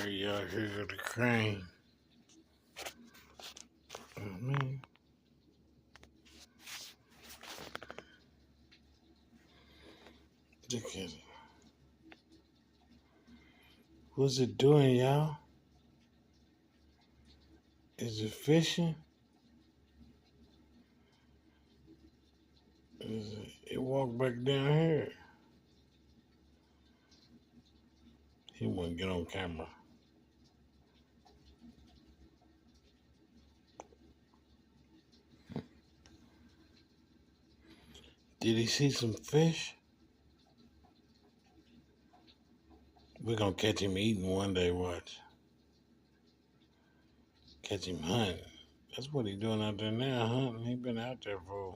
Alright, y'all, here go the crane. Man. Look at it. What's it doing, y'all? Is it fishing? It walked back down here. He wouldn't get on camera. Did he see some fish? We're gonna catch him eating one day, watch. Catch him hunting. That's what he doing out there now, hunting. He been out there for...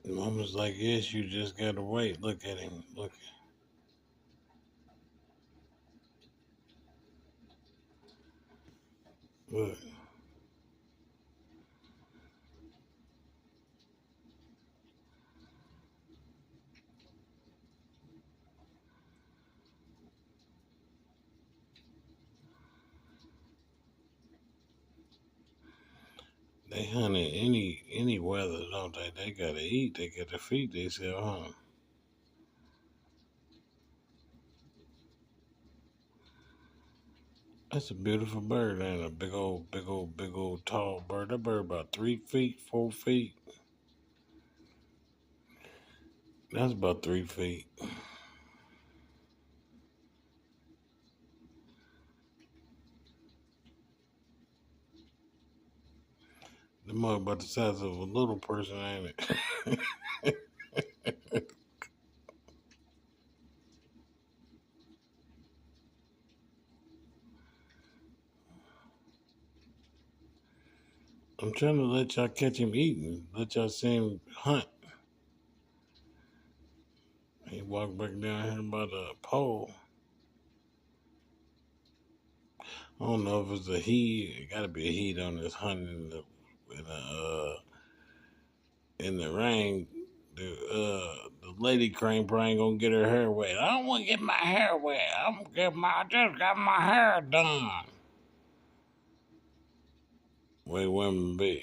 Mama's like, yes, you just gotta wait. Look at him. Look. Look. They hunt in any weather, don't they? They gotta eat. They gotta feed themselves, huh? That's a beautiful bird, ain't it? A big old, tall bird. That bird about 3 feet, 4 feet. That's about 3 feet. The mug about the size of a little person, ain't it? I'm trying to let y'all catch him eating. Let y'all see him hunt. He walked back down here by the pole. I don't know if it's a he. It gotta be a he on this hunting in the rain. The lady crane probably ain't gonna get her hair wet. I don't want to get my hair wet. I just got my hair done. Way women be.